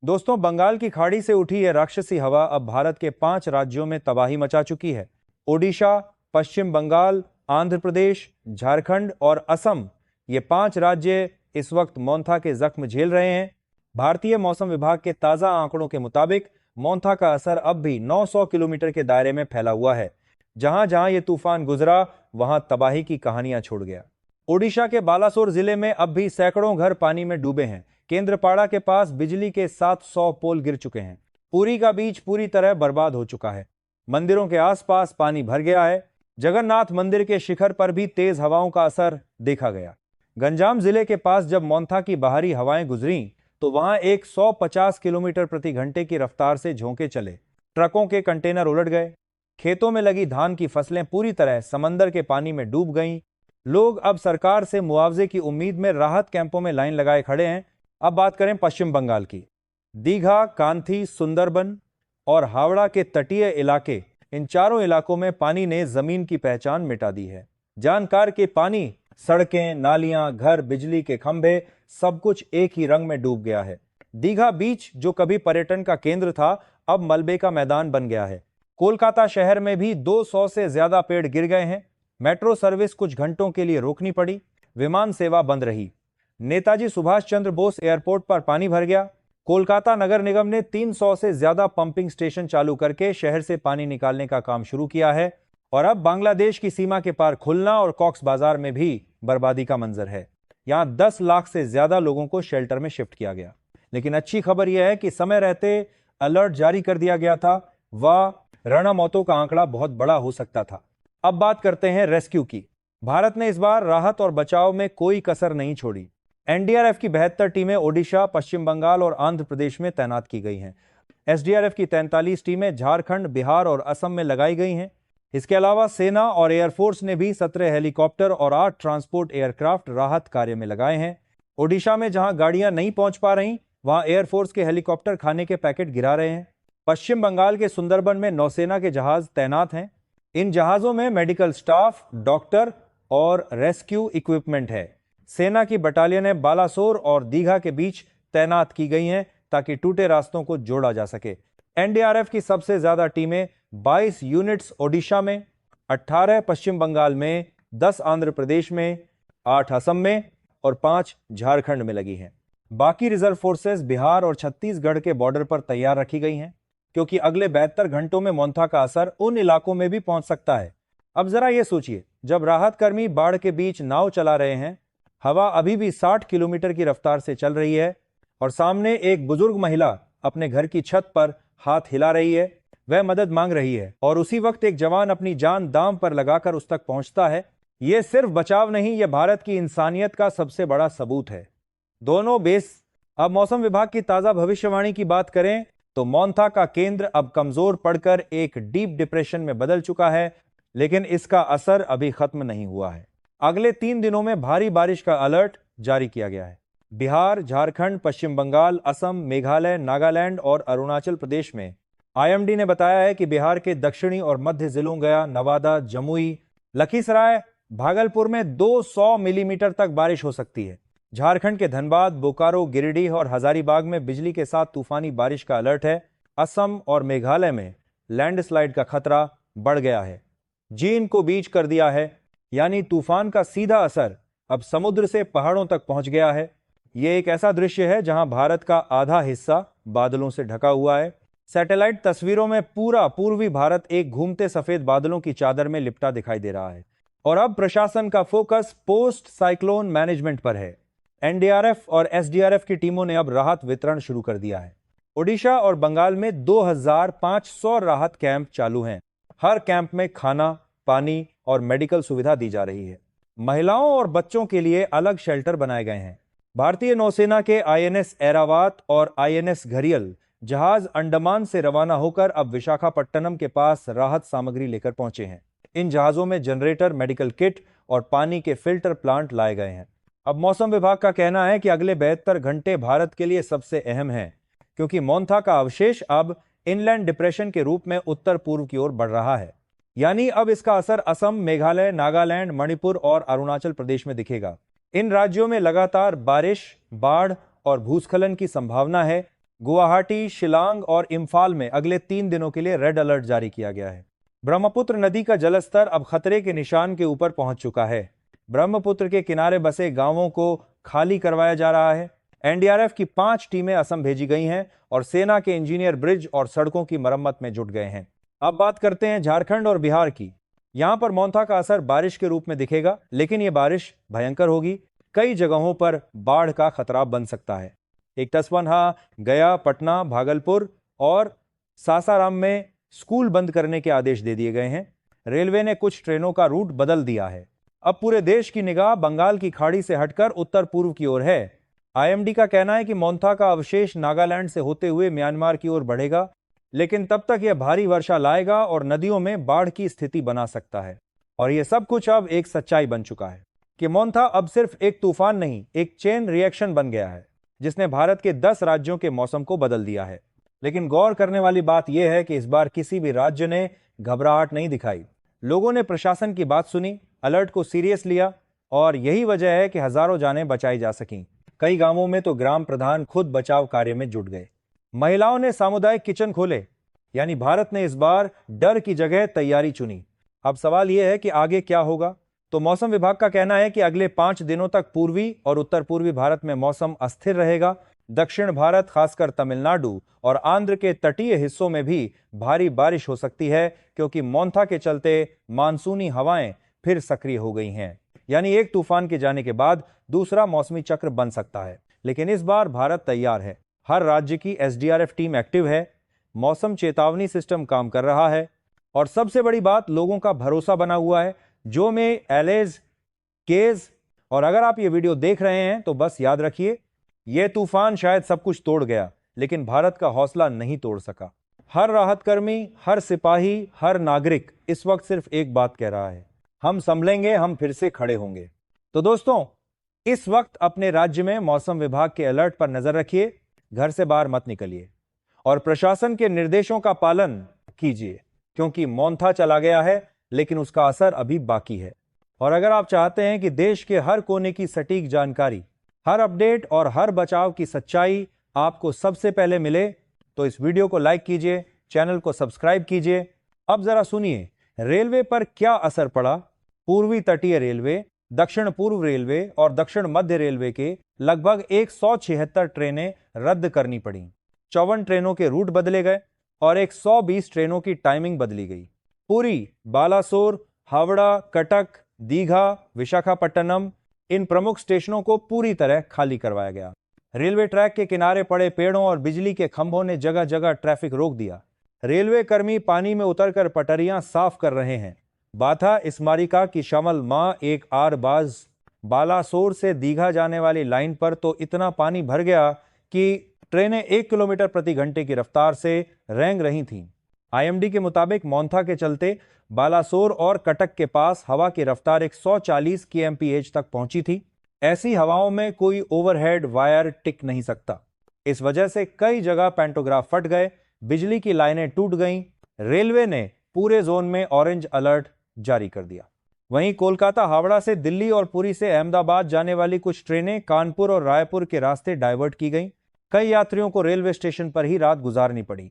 दोस्तों, बंगाल की खाड़ी से उठी यह राक्षसी हवा अब भारत के 5 राज्यों में तबाही मचा चुकी है। ओडिशा, पश्चिम बंगाल, आंध्र प्रदेश, झारखंड और असम, ये 5 राज्य इस वक्त मोन्था के जख्म झेल रहे हैं। भारतीय मौसम विभाग के ताजा आंकड़ों के मुताबिक मोन्था का असर अब भी 900 किलोमीटर के दायरे में फैला हुआ है। जहां जहां ये तूफान गुजरा, वहां तबाही की कहानियां छोड़ गया। ओडिशा के बालासोर जिले में अब भी सैकड़ों घर पानी में डूबे हैं। केंद्रपाड़ा के पास बिजली के 700 पोल गिर चुके हैं। पुरी का बीच पूरी तरह बर्बाद हो चुका है। मंदिरों के आसपास पानी भर गया है। जगन्नाथ मंदिर के शिखर पर भी तेज हवाओं का असर देखा गया। गंजाम जिले के पास जब मोन्था की बाहरी हवाएं गुजरी तो वहां एक 150 किलोमीटर प्रति घंटे की रफ्तार से झोंके चले। ट्रकों के कंटेनर उलट गए। खेतों में लगी धान की फसलें पूरी तरह समंदर के पानी में डूब गईं। लोग अब सरकार से मुआवजे की उम्मीद में राहत कैंपों में लाइन लगाए खड़े हैं। अब बात करें पश्चिम बंगाल की। दीघा, कांथी, सुंदरबन और हावड़ा के तटीय इलाके, इन चारों इलाकों में पानी ने जमीन की पहचान मिटा दी है। जानकार के पानी, सड़कें, नालियां, घर, बिजली के खंभे, सब कुछ एक ही रंग में डूब गया है। दीघा बीच, जो कभी पर्यटन का केंद्र था, अब मलबे का मैदान बन गया है। कोलकाता शहर में भी 200 से ज्यादा पेड़ गिर गए हैं। मेट्रो सर्विस कुछ घंटों के लिए रोकनी पड़ी। विमान सेवा बंद रही। नेताजी सुभाष चंद्र बोस एयरपोर्ट पर पानी भर गया। कोलकाता नगर निगम ने 300 से ज्यादा पंपिंग स्टेशन चालू करके शहर से पानी निकालने का काम शुरू किया है। और अब बांग्लादेश की सीमा के पार खुलना और कॉक्स बाजार में भी बर्बादी का मंजर है। यहां 10 लाख से ज्यादा लोगों को शेल्टर में शिफ्ट किया गया। लेकिन अच्छी खबर यह है कि समय रहते अलर्ट जारी कर दिया गया था। वह रण मौतों का आंकड़ा बहुत बड़ा हो सकता था। अब बात करते हैं रेस्क्यू की। भारत ने इस बार राहत और बचाव में कोई कसर नहीं छोड़ी। एनडीआरएफ की 72 टीमें ओडिशा, पश्चिम बंगाल और आंध्र प्रदेश में तैनात की गई हैं। एसडीआरएफ की 43 टीमें झारखंड, बिहार और असम में लगाई गई हैं। इसके अलावा सेना और एयरफोर्स ने भी 17 हेलीकॉप्टर और 8 ट्रांसपोर्ट एयरक्राफ्ट राहत कार्य में लगाए हैं। ओडिशा में जहां गाड़ियां नहीं पहुंच पा रही, वहां एयरफोर्स के हेलीकॉप्टर खाने के पैकेट गिरा रहे हैं। पश्चिम बंगाल के सुंदरबन में नौसेना के जहाज तैनात हैं। इन जहाजों में मेडिकल स्टाफ, डॉक्टर और रेस्क्यू इक्विपमेंट है। सेना की बटालियनें बालासोर और दीघा के बीच तैनात की गई हैं ताकि टूटे रास्तों को जोड़ा जा सके। एनडीआरएफ की सबसे ज्यादा टीमें 22 यूनिट्स ओडिशा में, 18 पश्चिम बंगाल में, 10 आंध्र प्रदेश में, 8 असम में और 5 झारखंड में लगी हैं। बाकी रिजर्व फोर्सेस बिहार और छत्तीसगढ़ के बॉर्डर पर तैयार रखी गई हैं, क्योंकि अगले 72 घंटों में मोन्था का असर उन इलाकों में भी पहुंच सकता है। अब जरा यह सोचिए, जब राहत कर्मी बाढ़ के बीच नाव चला रहे हैं, हवा अभी भी 60 किलोमीटर की रफ्तार से चल रही है और सामने एक बुजुर्ग महिला अपने घर की छत पर हाथ हिला रही है, वह मदद मांग रही है और उसी वक्त एक जवान अपनी जान दांव पर लगाकर उस तक पहुंचता है। यह सिर्फ बचाव नहीं, यह भारत की इंसानियत का सबसे बड़ा सबूत है। दोनों बेस। अब मौसम विभाग की ताजा भविष्यवाणी की बात करें तो मोन्था का केंद्र अब कमजोर पड़कर एक डीप डिप्रेशन में बदल चुका है, लेकिन इसका असर अभी खत्म नहीं हुआ है। अगले 3 दिनों में भारी बारिश का अलर्ट जारी किया गया है। बिहार, झारखंड, पश्चिम बंगाल, असम, मेघालय, नागालैंड और अरुणाचल प्रदेश में। आईएमडी ने बताया है कि बिहार के दक्षिणी और मध्य जिलों गया, नवादा, जमुई, लखीसराय, भागलपुर में 200 मिलीमीटर तक बारिश हो सकती है। झारखंड के धनबाद, बोकारो, गिरिडीह और हजारीबाग में बिजली के साथ तूफानी बारिश का अलर्ट है। असम और मेघालय में लैंडस्लाइड का खतरा बढ़ गया है। जीन को बीच कर दिया है, यानी तूफान का सीधा असर अब समुद्र से पहाड़ों तक पहुंच गया है। यह एक ऐसा दृश्य है जहां भारत का आधा हिस्सा बादलों से ढका हुआ है। सैटेलाइट तस्वीरों में पूरा पूर्वी भारत एक घूमते सफेद बादलों की चादर में लिपटा दिखाई दे रहा है। और अब प्रशासन का फोकस पोस्ट साइक्लोन मैनेजमेंट पर है। एनडीआरएफ और एसडीआरएफ की टीमों ने अब राहत वितरण शुरू कर दिया है। ओडिशा और बंगाल में 2500 राहत कैंप चालू हैं। हर कैंप में खाना, पानी और मेडिकल सुविधा दी जा रही है। महिलाओं और बच्चों के लिए अलग शेल्टर बनाए गए हैं। भारतीय नौसेना के आईएनएस ऐरावत और आईएनएस घरियल जहाज अंडमान से रवाना होकर अब विशाखापट्टनम के पास राहत सामग्री लेकर पहुंचे हैं। इन जहाजों में जनरेटर, मेडिकल किट और पानी के फिल्टर प्लांट लाए गए हैं। अब मौसम विभाग का कहना है कि अगले 72 घंटे भारत के लिए सबसे अहम हैं, क्योंकि मोन्था का अवशेष अब इनलैंड डिप्रेशन के रूप में उत्तर पूर्व की ओर बढ़ रहा है। यानी अब इसका असर असम, मेघालय, नागालैंड, मणिपुर और अरुणाचल प्रदेश में दिखेगा। इन राज्यों में लगातार बारिश, बाढ़ और भूस्खलन की संभावना है। गुवाहाटी, शिलांग और इम्फाल में अगले 3 दिनों के लिए रेड अलर्ट जारी किया गया है। ब्रह्मपुत्र नदी का जलस्तर अब खतरे के निशान के ऊपर पहुंच चुका है। ब्रह्मपुत्र के किनारे बसे गांवों को खाली करवाया जा रहा है। एनडीआरएफ की 5 टीमें असम भेजी गई हैं और सेना के इंजीनियर ब्रिज और सड़कों की मरम्मत में जुट गए हैं। अब बात करते हैं झारखंड और बिहार की। यहां पर मोंथा का असर बारिश के रूप में दिखेगा, लेकिन यह बारिश भयंकर होगी। कई जगहों पर बाढ़ का खतरा बन सकता है। एक तस्वन्हा, गया, पटना, भागलपुर और सासाराम में स्कूल बंद करने के आदेश दे दिए गए हैं। रेलवे ने कुछ ट्रेनों का रूट बदल दिया है। अब पूरे देश की निगाह बंगाल की खाड़ी से हटकर उत्तर पूर्व की ओर है। आईएमडी का कहना है कि मोंथा का अवशेष नागालैंड से होते हुए म्यांमार की ओर बढ़ेगा, लेकिन तब तक यह भारी वर्षा लाएगा और नदियों में बाढ़ की स्थिति बना सकता है। और यह सब कुछ अब एक सच्चाई बन चुका है कि मोंथा अब सिर्फ एक तूफान नहीं, एक चेन रिएक्शन बन गया है, जिसने भारत के 10 राज्यों के मौसम को बदल दिया है। लेकिन गौर करने वाली बात यह है कि इस बार किसी भी राज्य ने घबराहट नहीं दिखाई। लोगों ने प्रशासन की बात सुनी, अलर्ट को सीरियस लिया और यही वजह है कि हजारों जानें बचाई जा सकीं। कई गांवों में तो ग्राम प्रधान खुद बचाव कार्य में जुट गए। महिलाओं ने सामुदायिक किचन खोले, यानी भारत ने इस बार डर की जगह तैयारी चुनी। अब सवाल यह है कि आगे क्या होगा। तो मौसम विभाग का कहना है कि अगले 5 दिनों तक पूर्वी और उत्तर पूर्वी भारत में मौसम अस्थिर रहेगा। दक्षिण भारत, खासकर तमिलनाडु और आंध्र के तटीय हिस्सों में भी भारी बारिश हो सकती है, क्योंकि मोंथा के चलते मानसूनी हवाएं फिर सक्रिय हो गई हैं। यानी एक तूफान के जाने के बाद दूसरा मौसमी चक्र बन सकता है। लेकिन इस बार भारत तैयार है। हर राज्य की एसडीआरएफ टीम एक्टिव है, मौसम चेतावनी सिस्टम काम कर रहा है और सबसे बड़ी बात, लोगों का भरोसा बना हुआ है जो में एलेज, केज। और अगर आप ये वीडियो देख रहे हैं तो बस याद रखिए, यह तूफान शायद सब कुछ तोड़ गया, लेकिन भारत का हौसला नहीं तोड़ सका। हर राहत कर्मी, हर सिपाही, हर नागरिक इस वक्त सिर्फ एक बात कह रहा है, हम संभलेंगे, हम फिर से खड़े होंगे। तो दोस्तों, इस वक्त अपने राज्य में मौसम विभाग के अलर्ट पर नजर रखिए, घर से बाहर मत निकलिए और प्रशासन के निर्देशों का पालन कीजिए, क्योंकि मोंथा चला गया है, लेकिन उसका असर अभी बाकी है। और अगर आप चाहते हैं कि देश के हर कोने की सटीक जानकारी, हर अपडेट और हर बचाव की सच्चाई आपको सबसे पहले मिले, तो इस वीडियो को लाइक कीजिए, चैनल को सब्सक्राइब कीजिए। अब जरा सुनिए, रेलवे पर क्या असर पड़ा। पूर्वी तटीय रेलवे, दक्षिण पूर्व रेलवे और दक्षिण मध्य रेलवे के लगभग 176 ट्रेनें रद्द करनी पड़ी। 54 ट्रेनों के रूट बदले गए और 120 ट्रेनों की टाइमिंग बदली गई। पुरी, बालासोर, हावड़ा, कटक, दीघा, विशाखापट्टनम, इन प्रमुख स्टेशनों को पूरी तरह खाली करवाया गया। रेलवे ट्रैक के किनारे पड़े पेड़ों और बिजली के खंभों ने जगह जगह ट्रैफिक रोक दिया। रेलवे कर्मी पानी में उतरकर पटरियां साफ कर रहे हैं। बाथा स्मारिका की शमल मां एक आरबाज बालासोर से दीघा जाने वाली लाइन पर तो इतना पानी भर गया कि ट्रेनें 1 किलोमीटर प्रति घंटे की रफ्तार से रेंग रही थीं। आईएमडी के मुताबिक मोंथा के चलते बालासोर और कटक के पास हवा की रफ्तार 140 kmph तक पहुंची थी। ऐसी हवाओं में कोई ओवरहेड वायर टिक नहीं सकता। इस वजह से कई जगह पैंटोग्राफ फट गए, बिजली की लाइनें टूट गईं। रेलवे ने पूरे जोन में ऑरेंज अलर्ट जारी कर दिया। वहीं कोलकाता, हावड़ा से दिल्ली और पुरी से अहमदाबाद जाने वाली कुछ ट्रेनें कानपुर और रायपुर के रास्ते डाइवर्ट की गईं। कई यात्रियों को रेलवे स्टेशन पर ही रात गुजारनी पड़ी।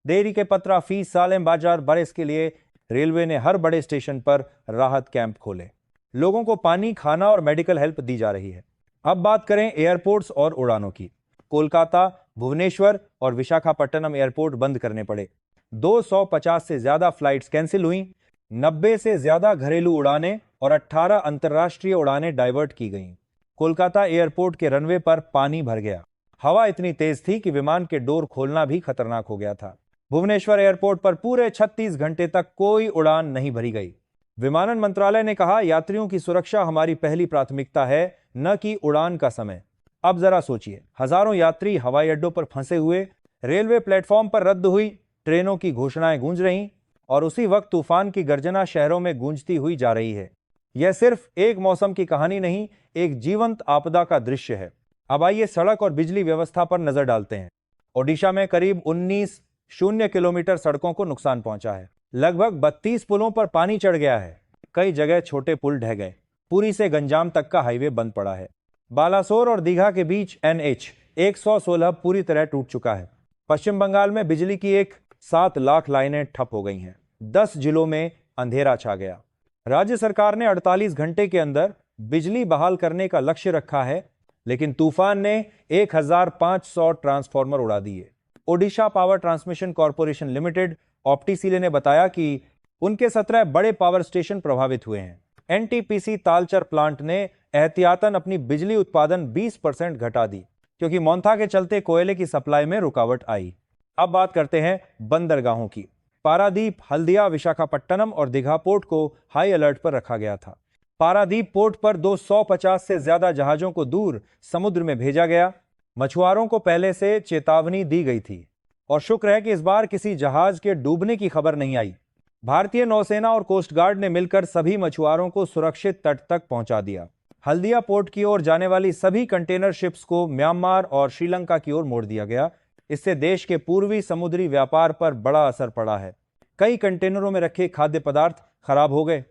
देरी के पत्रा, फीस, सालेम बाजार, बरस के लिए रेलवे ने हर बड़े स्टेशन पर राहत कैंप खोले। लोगों को पानी, खाना और मेडिकल हेल्प दी जा रही है। अब बात करें एयरपोर्ट्स और उड़ानों की। कोलकाता, भुवनेश्वर और विशाखापट्टनम एयरपोर्ट बंद करने पड़े। 250 से ज्यादा फ्लाइट्स कैंसिल हुई। 90 से ज्यादा घरेलू उड़ानें और 18 अंतर्राष्ट्रीय उड़ानें डाइवर्ट की गईं। कोलकाता एयरपोर्ट के रनवे पर पानी भर गया। हवा इतनी तेज थी कि विमान के डोर खोलना भी खतरनाक हो गया था। भुवनेश्वर एयरपोर्ट पर पूरे 36 घंटे तक कोई उड़ान नहीं भरी गई। विमानन मंत्रालय ने कहा, यात्रियों की सुरक्षा हमारी पहली प्राथमिकता है, न कि उड़ान का समय। अब जरा सोचिए, हजारों यात्री हवाई अड्डों पर फंसे हुए, रेलवे प्लेटफॉर्म पर रद्द हुई ट्रेनों की घोषणाएं गूंज रहीं और उसी वक्त तूफान की गर्जना शहरों में गूंजती हुई जा रही है। यह सिर्फ एक मौसम की कहानी नहीं, एक जीवंत आपदा का दृश्य है। अब आइए सड़क और बिजली व्यवस्था पर नजर डालते हैं। ओडिशा में करीब 19 किलोमीटर सड़कों को नुकसान पहुंचा है। लगभग 32 पुलों पर पानी चढ़ गया है। कई जगह छोटे पुल ढह गए। पुरी से गंजाम तक का हाईवे बंद पड़ा है। बालासोर और दीघा के बीच NH 116 पूरी तरह टूट चुका है। पश्चिम बंगाल में बिजली की 7 लाख लाइनें ठप हो गई हैं। 10 जिलों में अंधेरा छा गया। राज्य सरकार ने 48 घंटे के अंदर बिजली बहाल करने का लक्ष्य रखा है, लेकिन तूफान ने 1500 ट्रांसफार्मर उड़ा दिए। Odisha power transmission corporation limited OPTCL ने बताया कि उनके 17 बड़े पावर स्टेशन प्रभावित हुए हैं। एनटीपीसी तालचर प्लांट ने एहतियातन अपनी बिजली उत्पादन 20% घटा दी, क्योंकि मोन्था के चलते कोयले की सप्लाई में रुकावट आई। अब बात करते हैं बंदरगाहों की। पारादीप, हल्दिया, विशाखापट्टनम और दीघा पोर्ट को हाई अलर्ट पर रखा गया था। पारादीप पोर्ट पर 250 से ज्यादा जहाजों को दूर समुद्र में भेजा गया। मछुआरों को पहले से चेतावनी दी गई थी और शुक्र है कि इस बार किसी जहाज के डूबने की खबर नहीं आई। भारतीय नौसेना और कोस्ट गार्ड ने मिलकर सभी मछुआरों को सुरक्षित तट तक पहुंचा दिया। हल्दिया पोर्ट की ओर जाने वाली सभी कंटेनर शिप्स को म्यांमार और श्रीलंका की ओर मोड़ दिया गया। इससे देश के पूर्वी समुद्री व्यापार पर बड़ा असर पड़ा है। कई कंटेनरों में रखे खाद्य पदार्थ खराब हो गए।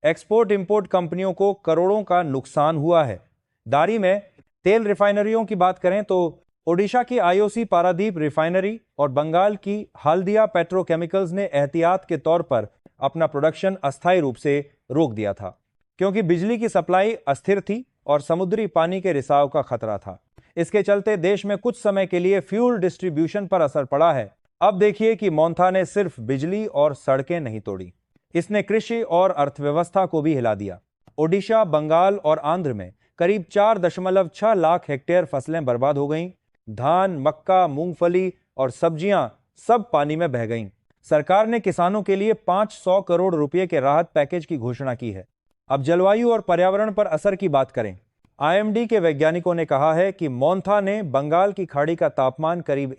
एक्सपोर्ट इंपोर्ट कंपनियों को करोड़ों का नुकसान हुआ है। दारी में तेल रिफाइनरियों की बात करें तो ओडिशा की आईओसी पारादीप रिफाइनरी और बंगाल की हल्दिया पेट्रोकेमिकल्स ने एहतियात के तौर पर अपना प्रोडक्शन अस्थायी रूप से रोक दिया था, क्योंकि बिजली की सप्लाई अस्थिर थी और समुद्री पानी के रिसाव का खतरा था। इसके चलते देश में कुछ समय के लिए फ्यूल डिस्ट्रीब्यूशन पर असर पड़ा है। अब देखिए कि मोन्था ने सिर्फ बिजली और सड़कें नहीं तोड़ी, इसने कृषि और अर्थव्यवस्था को भी हिला दिया। ओडिशा, बंगाल और आंध्र में करीब 4.6 लाख हेक्टेयर फसलें बर्बाद हो गईं। धान, मक्का, मूंगफली और सब्जियां सब पानी में बह गईं। सरकार ने किसानों के लिए 500 करोड़ रुपए के राहत पैकेज की घोषणा की है। अब जलवायु और पर्यावरण पर असर की बात करें। आईएमडी के वैज्ञानिकों ने कहा है कि मोन्था ने बंगाल की खाड़ी का तापमान करीब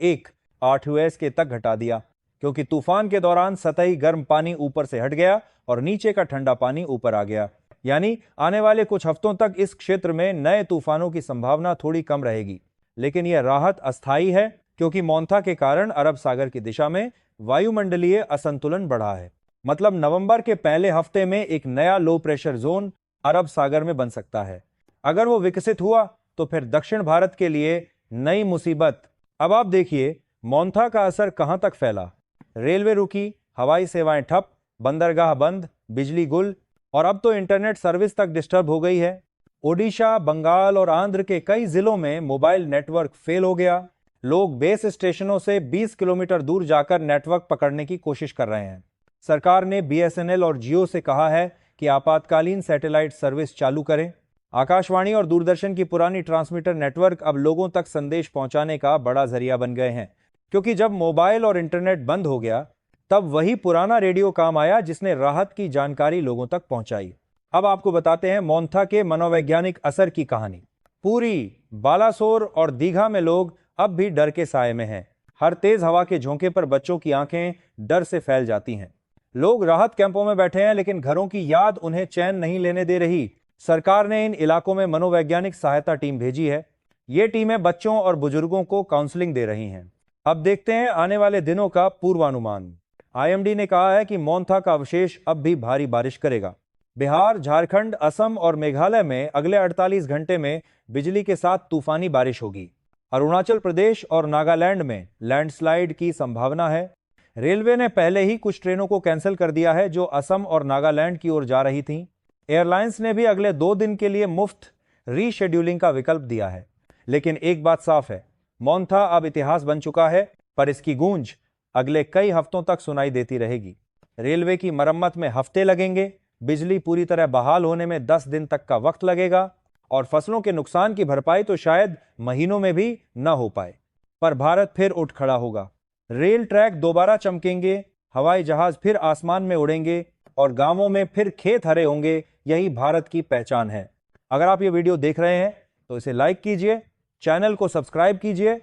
8 के तक घटा दिया, क्योंकि तूफान के दौरान सतही गर्म पानी ऊपर से हट गया और नीचे का ठंडा पानी ऊपर आ गया। यानी आने वाले कुछ हफ्तों तक इस क्षेत्र में नए तूफानों की संभावना थोड़ी कम रहेगी, लेकिन यह राहत अस्थायी है, क्योंकि मोन्था के कारण अरब सागर की दिशा में वायुमंडलीय असंतुलन बढ़ा है। मतलब नवंबर के पहले हफ्ते में एक नया लो प्रेशर जोन अरब सागर में बन सकता है। अगर वो विकसित हुआ तो फिर दक्षिण भारत के लिए नई मुसीबत। अब आप देखिए मोन्था का असर कहां तक फैला। रेलवे रुकी, हवाई सेवाएं ठप, बंदरगाह बंद, बिजली गुल और अब तो इंटरनेट सर्विस तक डिस्टर्ब हो गई है। ओडिशा, बंगाल और आंध्र के कई जिलों में मोबाइल नेटवर्क फेल हो गया। लोग बेस स्टेशनों से 20 किलोमीटर दूर जाकर नेटवर्क पकड़ने की कोशिश कर रहे हैं। सरकार ने बीएसएनएल और जियो से कहा है कि आपातकालीन सैटेलाइट सर्विस चालू करें। आकाशवाणी और दूरदर्शन की पुरानी ट्रांसमीटर नेटवर्क अब लोगों तक संदेश पहुंचाने का बड़ा जरिया बन गए हैं, क्योंकि जब मोबाइल और इंटरनेट बंद हो गया तब वही पुराना रेडियो काम आया जिसने राहत की जानकारी लोगों तक पहुंचाई। अब आपको बताते हैं मोन्था के मनोवैज्ञानिक असर की कहानी। पुरी, बालासोर और दीघा में लोग अब भी डर के साए में हैं। हर तेज हवा के झोंके पर बच्चों की आंखें डर से फैल जाती हैं। लोग राहत कैंपों में बैठे हैं, लेकिन घरों की याद उन्हें चैन नहीं लेने दे रही। सरकार ने इन इलाकों में मनोवैज्ञानिक सहायता टीम भेजी है। ये टीमें बच्चों और बुजुर्गों को काउंसलिंग दे रही हैं। अब देखते हैं आने वाले दिनों का पूर्वानुमान। आईएमडी ने कहा है कि मोन्था का अवशेष अब भी भारी बारिश करेगा। बिहार, झारखंड, असम और मेघालय में अगले 48 घंटे में बिजली के साथ तूफानी बारिश होगी। अरुणाचल प्रदेश और नागालैंड में लैंडस्लाइड की संभावना है। रेलवे ने पहले ही कुछ ट्रेनों को कैंसिल कर दिया है जो असम और नागालैंड की ओर जा रही थीं। एयरलाइंस ने भी अगले 2 दिन के लिए मुफ्त रीशेड्यूलिंग का विकल्प दिया है। लेकिन एक बात साफ है, मोन्था अब इतिहास बन चुका है, पर इसकी गूंज अगले कई हफ्तों तक सुनाई देती रहेगी। रेलवे की मरम्मत में हफ्ते लगेंगे, बिजली पूरी तरह बहाल होने में 10 दिन तक का वक्त लगेगा और फसलों के नुकसान की भरपाई तो शायद महीनों में भी न हो पाए। पर भारत फिर उठ खड़ा होगा। रेल ट्रैक दोबारा चमकेंगे, हवाई जहाज फिर आसमान में उड़ेंगे और गांवों में फिर खेत हरे होंगे। यही भारत की पहचान है। अगर आप ये वीडियो देख रहे हैं तो इसे लाइक कीजिए, चैनल को सब्सक्राइब कीजिए,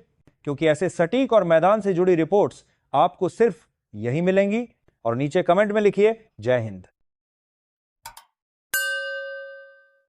क्योंकि ऐसे सटीक और मैदान से जुड़ी रिपोर्ट्स आपको सिर्फ यही मिलेंगी। और नीचे कमेंट में लिखिए जय हिंद।